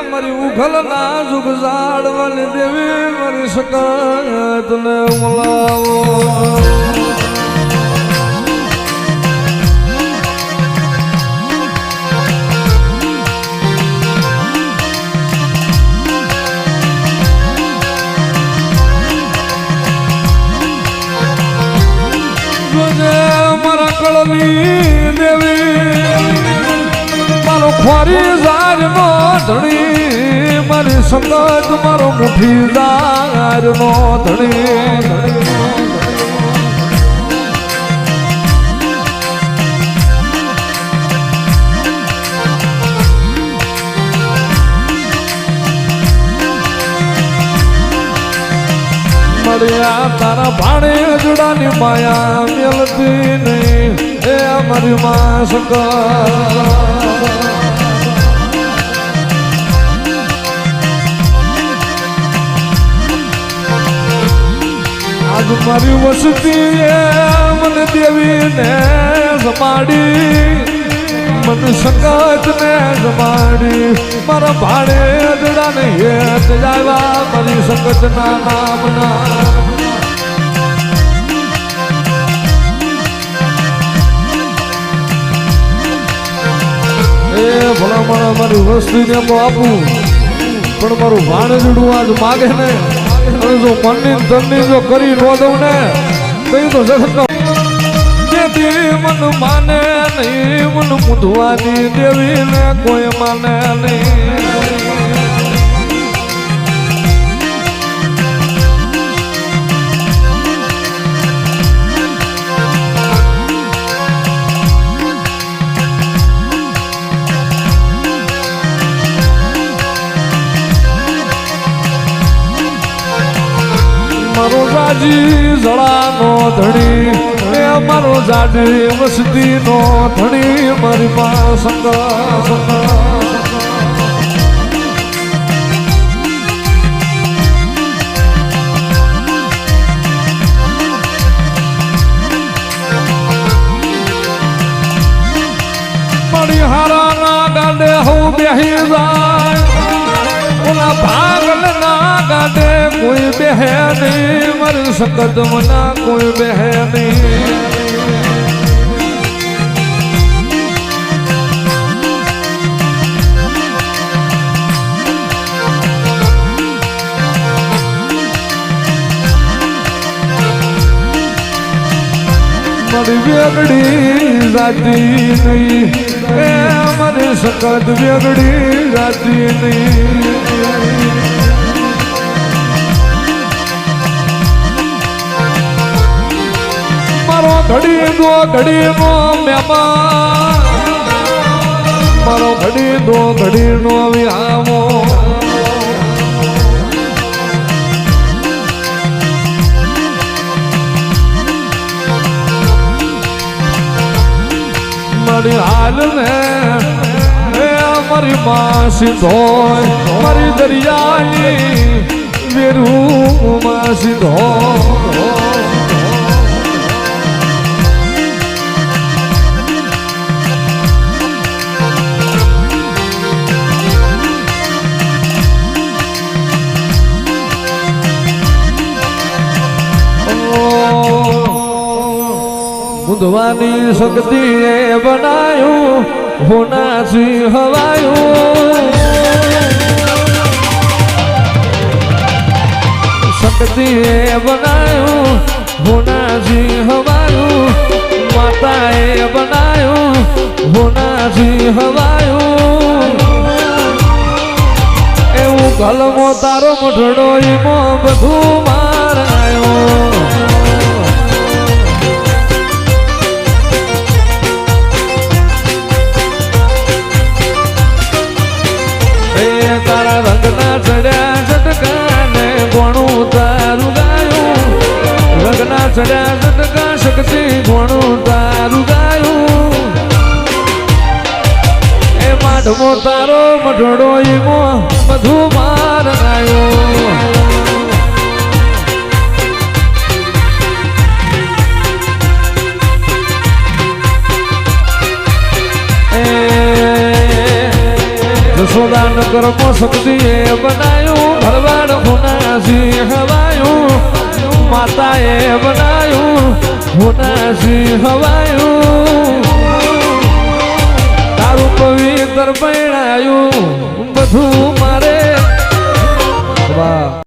મારી ઉઘલ ના જુગ ઝાડવાની દેવી મારી સકાત ને મળાવો દેવી મારો ખોરી ઝાર નો ધણી મારી સંગત મારો મુઠી ઝાર નો ધણી મળ્યા તારા ભાણે અજડાની માયા મેલતી નહીં એ અમારી માં આજ મારી વસતી મને દેવીને જમાડી મને સંગત ને જમાડી મારા ભાડે અજડા ને હેત જાવા મારી સંગત ના નામના ભલામણ મારી વસ્તીને તો આપું પણ મારું ભાણેજડું આજ માગે ને અને જો મનની ધનની જો કરી ન દઉં ને તો જગત જેથી મન માને નહીં મન મૂંધવાની દેવી ને કોઈ માને નહીં મારો જાજી જળાનો ધણી એ મારો જાજી વસતીનો ધણી મારી માં મારી હારા ના ગાડે હું બેહી જાય ઓલા ભાગલ ના ગાડે કોઈ બેહે નહીં મારી સકત મના કોઈ બેહે નહીં મારી વેગડી જાતી નહીં એ મારી સકત વેગડી જાતી નહીં ઘડી દો ઘડી નો મહેમાન મારો ઘડી દો ઘડી નો વિહામો મારી હાલ ને મારી માં સીધો મારી દરિયાની વેરું માં સીધો મૂંધવાની શક્તિ એ બનાયું હોનાથી હવાયું શક્તિ એ બનાયું હોનાથી હવાયું માતા એ બનાયું હોનાથી હવાયું એવું કલમો તારો મઠડો ઈમો બધું મારાયો તારા રંગના ચડ્યા ઝટકા ને ઘણું તારું ગાયું રંગના ચડ્યા ઝટકા શક્તિ ઘણું તારું ગાયું એ માઢમો તારો મઢડો ઈમો બધું માર ગાયું યશોદાન કર્મ શક્તિએ બનાયું ભરવાડ હોનાસી હવાયું માતાએ બનાયું હોનાસી હવાયું તારું પવિત્ર પૈણાયું બધું